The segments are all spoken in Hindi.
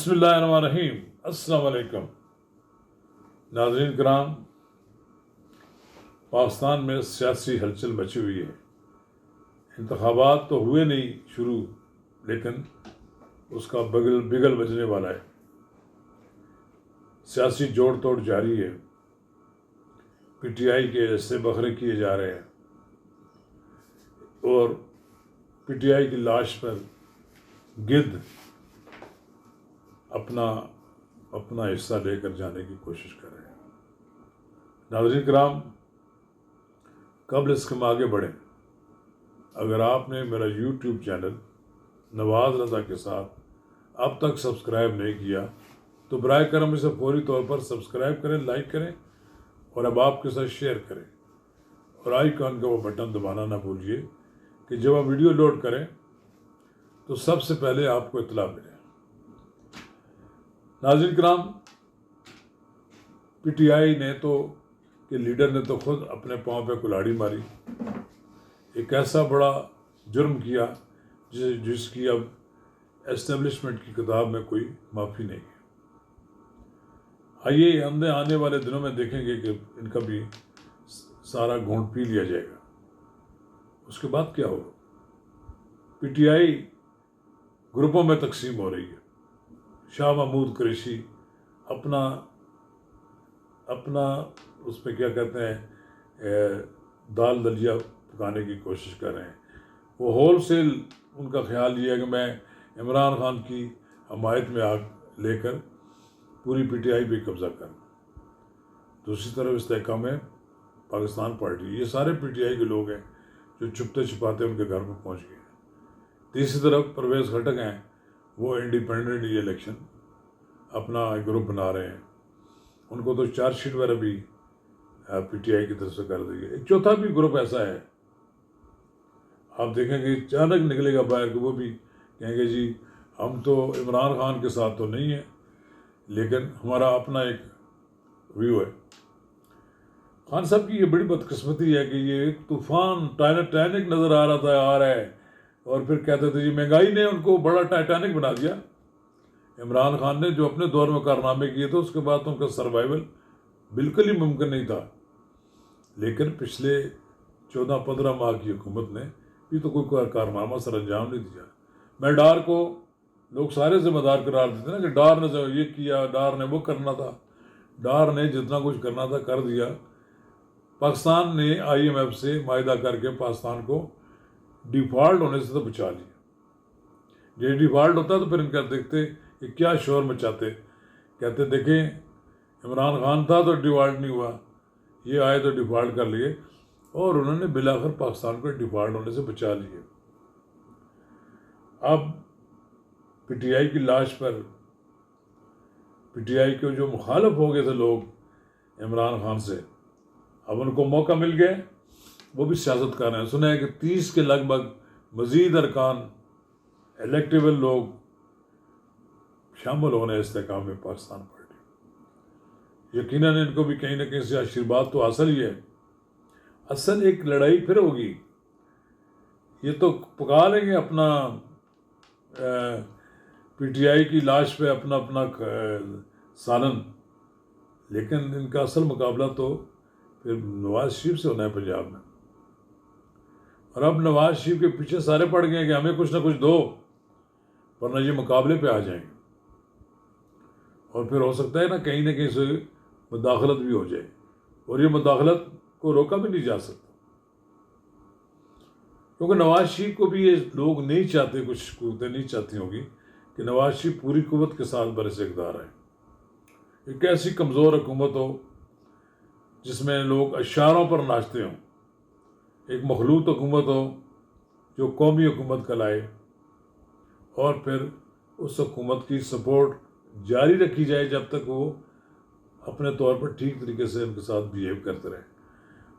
बिस्मिल्लाहिर्रहमानिर्रहीम। अस्सलाम वालेकुम नाज़रीन किराम, पाकिस्तान में सियासी हलचल मची हुई है। इंतखाबात तो हुए नहीं शुरू, लेकिन उसका बिगल बजने वाला है। सियासी जोड़ तोड़ जारी है। पीटीआई के ऐसे बखरे किए जा रहे हैं और पीटीआई की लाश पर गिद्ध अपना हिस्सा लेकर जाने की कोशिश कर रहे हैं। नाज़रीन किराम, कबल इसके हम आगे बढ़ें, अगर आपने मेरा यूट्यूब चैनल नवाज़ रज़ा के साथ अब तक सब्सक्राइब नहीं किया तो बराए करम इसे फौरी तौर पर सब्सक्राइब करें, लाइक करें और अब आपके साथ शेयर करें और आइकॉन का वो बटन दबाना ना भूलिए कि जब आप वीडियो लोड करें तो सबसे पहले आपको इत्तला मिले। नाज़रीन किराम, पीटीआई ने के लीडर ने तो खुद अपने पाँव पे कुल्हाड़ी मारी। एक ऐसा बड़ा जुर्म किया जिसकी अब एस्टेब्लिशमेंट की किताब में कोई माफ़ी नहीं है। आइए हमने आने वाले दिनों में देखेंगे कि इनका भी सारा घूंट पी लिया जाएगा। उसके बाद क्या होगा? पीटीआई ग्रुपों में तकसीम हो रही है। शाह महमूद कुरैशी अपना उस पर क्या कहते हैं, दाल दलिया पकाने की कोशिश कर रहे हैं। वो होल सेल उनका ख्याल ये है कि मैं इमरान खान की हमायत में आग लेकर पूरी पीटीआई पे कब्जा करूँ। दूसरी तरफ इस्तेहकाम में पाकिस्तान पार्टी, ये सारे पीटीआई के लोग हैं जो छुपते छुपाते उनके घर पर पहुँच गए। तीसरी तरफ परवेज़ खटक हैं, वो इंडिपेंडेंट ये इलेक्शन अपना ग्रुप बना रहे हैं। उनको तो चार्जशीट वगैरह भी पीटीआई की तरफ से कर दी है। एक चौथा भी ग्रुप ऐसा है, आप देखेंगे अचानक निकलेगा बाहर कि वो भी कहेंगे जी हम तो इमरान खान के साथ तो नहीं है, लेकिन हमारा अपना एक व्यू है। खान साहब की ये बड़ी बदकिस्मती है कि ये एक तूफान टाइटैनिक नज़र आ रहा है और फिर कहते थे जी महंगाई ने उनको बड़ा टाइटैनिक बना दिया। इमरान खान ने जो अपने दौर में कारनामे किए थे उसके बाद तो उनका सर्वाइवल बिल्कुल ही मुमकिन नहीं था। लेकिन पिछले 14-15 माह की हुकूमत ने भी तो कोई कारनामा सर अंजाम नहीं दिया। मैं डार को लोग सारे जिम्मेदार करार देते ना कि डार ने ये किया, डार ने वो करना था। डार ने जितना कुछ करना था कर दिया। पाकिस्तान ने IMF से माहिदा करके पाकिस्तान को डिफ़ॉल्ट होने से तो बचा लिया। ये डिफ़ॉल्ट होता तो फिर इनका देखते कि क्या शोर मचाते, कहते देखें इमरान खान था तो डिफ़ॉल्ट नहीं हुआ, ये आए तो डिफ़ॉल्ट कर लिए, और उन्होंने बिलाखिर पाकिस्तान को डिफ़ॉल्ट होने से बचा लिए। अब पीटीआई की लाश पर पीटीआई के जो मुखालिफ हो गए थे लोग इमरान खान से, अब उनको मौका मिल गया, वो भी सियासत कर रहे हैं। सुना है कि 30 के लगभग मज़ीद अरकान इलेक्टेबल लोग शामिल होने इस्तेहकाम में पाकिस्तान पार्टी। यकीनन इनको भी कहीं ना कहीं से आशीर्वाद तो हासिल ही है। असल एक लड़ाई फिर होगी। ये तो पका लेंगे अपना पीटीआई की लाश पे अपना सालन, लेकिन इनका असल मुकाबला तो फिर नवाज शरीफ से होना है पंजाब में। और अब नवाज शरीफ के पीछे सारे पड़ गए कि हमें कुछ ना कुछ दो, वरना ये मुकाबले पे आ जाएंगे और फिर हो सकता है ना कहीं से मुदाखलत भी हो जाए, और ये मुदाखलत को रोका भी नहीं जा सकता, क्योंकि नवाज शरीफ को भी ये लोग नहीं चाहते, कुछ कुव्वतें नहीं चाहती होगी कि नवाज शरीफ पूरी कुव्वत के साथ बरसे इक़्तिदार है। एक ऐसी कमज़ोर हुकूमत हो जिसमें लोग अशारों पर नाचते हों, एक मखलूत हुकूमत हो जो कौमी हुकूमत कहलाए, और फिर उस हुकूमत की सपोर्ट जारी रखी जाए जब तक वो अपने तौर पर ठीक तरीके से उनके साथ बिहेव करते रहे।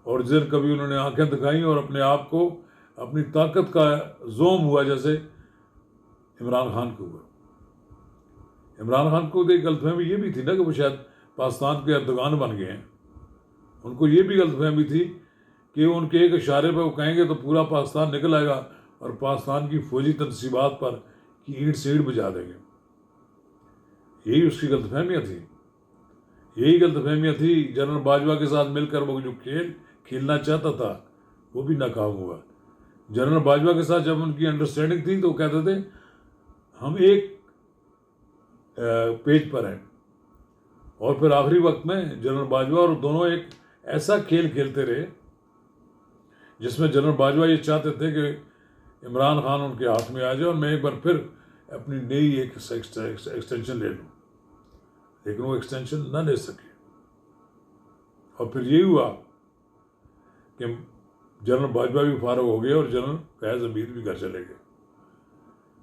और जिन कभी उन्होंने आंखें दिखाई और अपने आप को अपनी ताकत का जोम हुआ, जैसे इमरान खान को हुआ। इमरान खान को एक गलतफहमी ये भी थी ना कि वो शायद पाकिस्तान के अर्दगान बन गए हैं। उनको ये भी गलतफहमी थी कि उनके एक इशारे पर वो कहेंगे तो पूरा पाकिस्तान निकल आएगा और पाकिस्तान की फौजी तनसीबात पर की ईंट से ईंट बजा देंगे। यही उसकी गलतफहमियाँ थी, यही गलतफहमियाँ थी। जनरल बाजवा के साथ मिलकर वो जो खेलना चाहता था वो भी नाकाम हुआ। जनरल बाजवा के साथ जब उनकी अंडरस्टैंडिंग थी तो वो कहते थे हम एक पेज पर हैं, और फिर आखिरी वक्त में जनरल बाजवा और दोनों एक ऐसा खेल खेलते रहे जिसमें जनरल बाजवा ये चाहते थे कि इमरान खान उनके हाथ में आ जाए और मैं एक बार फिर अपनी नई एक एक्सटेंशन ले लूँ, लेकिन वो एक्सटेंशन ना ले सके। और फिर यही हुआ कि जनरल बाजवा भी फारग हो गए और जनरल फैज़ हमीद भी घर चले गए।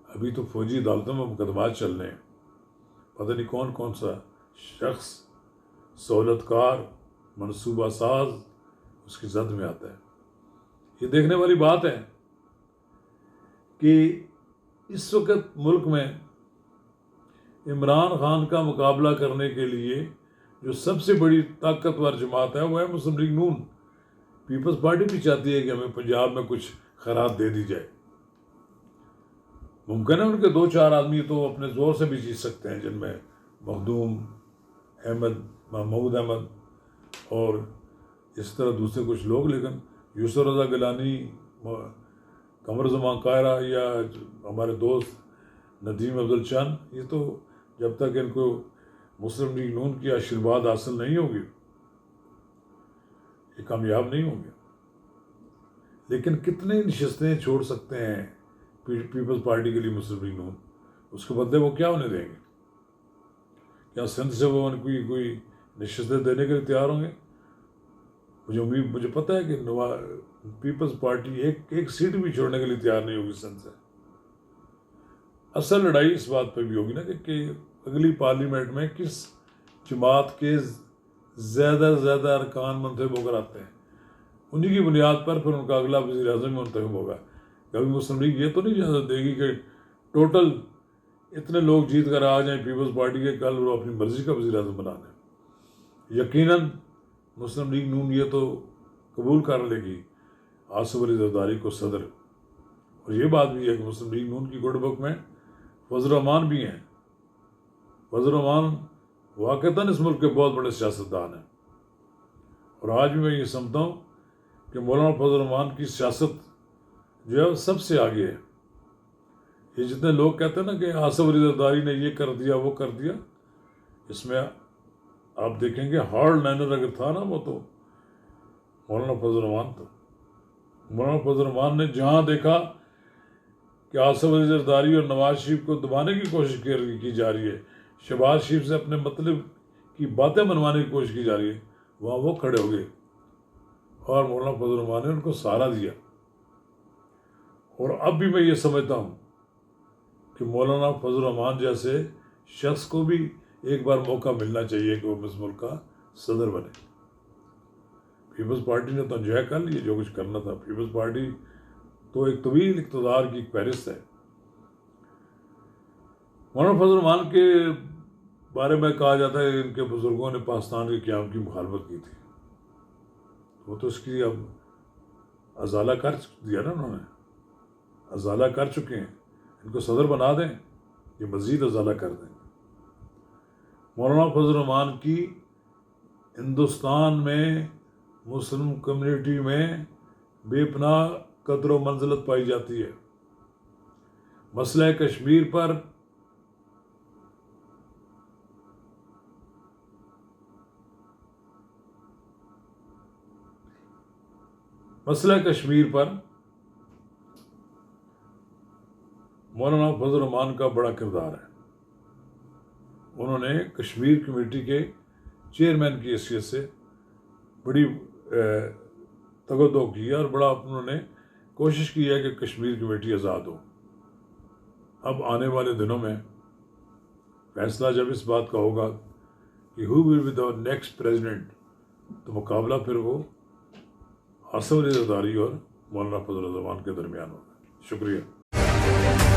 अभी तो फौजी अदालतों में मुकदमात चल रहे हैं, पता नहीं कौन कौन सा शख्स सहूलतकार मनसूबा साज उसकी जद में आता है। ये देखने वाली बात है कि इस वक्त मुल्क में इमरान खान का मुकाबला करने के लिए जो सबसे बड़ी ताकतवर जमात है वो है मुस्लिम लीग नून। पीपल्स पार्टी भी चाहती है कि हमें पंजाब में कुछ खैरात दे दी जाए। मुमकिन है उनके 2-4 आदमी तो अपने ज़ोर से भी जीत सकते हैं, जिनमें मखदूम अहमद, महमूद अहमद और इस तरह दूसरे कुछ लोग, लेकिन यूसुफ रज़ा गिलानी, कमर ज़मान कायरा या हमारे दोस्त नदीम अफजल चंद, ये तो जब तक इनको मुस्लिम लीग नून की आशीर्वाद हासिल नहीं होगी ये कामयाब नहीं होंगे। लेकिन कितने नशस्तें छोड़ सकते हैं पीपल्स पार्टी के लिए मुस्लिम लीग नून, उसके बदले वो क्या होने देंगे? क्या सिंध से वो उनको कोई नशस्तें देने के लिए तैयार होंगे? मुझे पता है कि पीपल्स पार्टी एक सीट भी छोड़ने के लिए तैयार नहीं होगी सिंध से। असल लड़ाई इस बात पर भी होगी ना कि अगली पार्लियामेंट में किस जमात के ज़्यादा से ज़्यादा अरकान मुंतखब होकर आते हैं, उन्हीं की बुनियाद पर फिर उनका अगला वज़ीर आज़म मुंतखब होगा। कभी मुस्लिम लीग ये तो नहीं इजाज़त देगी कि टोटल इतने लोग जीत कर आ जाएं पीपल्स पार्टी के, कल वो अपनी मर्ज़ी का वज़ीर आज़म बना दें। यकीनन मुस्लिम लीग नून ये तो कबूल कर लेगी आसिफ अली ज़रदारी को सदर। और ये बात भी है कि मुस्लिम लीग नून की गुड बुक में फजल रहमान भी हैं। फजल रहमान वाक़तन इस मुल्क के बहुत बड़े सियासतदान हैं, और आज भी मैं ये समझता हूँ कि मौलाना फजल रहमान की सियासत जो है सबसे आगे है। ये जितने लोग कहते हैं ना कि आसिफ अली ज़रदारी ने ये कर दिया वो कर दिया, इसमें आप देखेंगे हार्ड लाइनर अगर था ना वो तो मौलाना फजल रहमान था। मौलाना फजल रहमान ने जहाँ देखा कि आसिफ अली ज़रदारी और नवाज शरीफ को दबाने की कोशिश की जा रही है, शहबाज शरीफ से अपने मतलब की बातें मनवाने की कोशिश की जा रही है, वहाँ वो खड़े हो गए और मौलाना फजल रहमान ने उनको सहारा दिया। और अब भी मैं ये समझता हूँ कि मौलाना फजल रहमान जैसे शख्स को भी एक बार मौका मिलना चाहिए कि वो इस मुल्क का सदर बने। पीपल्स पार्टी ने तो एंजॉय कर लिया जो कुछ करना था। पीपल्स पार्टी तो एक तवील इक़्तिदार की फहरिस्त है। मौलाना फजल रहमान के बारे में कहा जाता है इनके बुजुर्गों ने पाकिस्तान के क़याम की मुखालफत की थी, वो तो इसकी अब अजाला कर दिया ना, उन्होंने अजाला कर चुके हैं। इनको सदर बना दें, ये मज़ीद अजाला कर दें। मौलाना फजल रहमान की हिंदुस्तान में मुस्लिम कम्युनिटी में बेपनाह कदर व मंजिलत पाई जाती है। मसला कश्मीर पर मौलाना फजल रहमान का बड़ा किरदार है। उन्होंने कश्मीर कमेटी के चेयरमैन की हैसियत से बड़ी तगदो की और बड़ा उन्होंने कोशिश की है कि कश्मीर कमेटी आज़ाद हो। अब आने वाले दिनों में फैसला जब इस बात का होगा कि who will be the next president, तो मुकाबला फिर वो आसिफ अली ज़रदारी और मौलाना फजल रहमान के दरमियान होगा। शुक्रिया।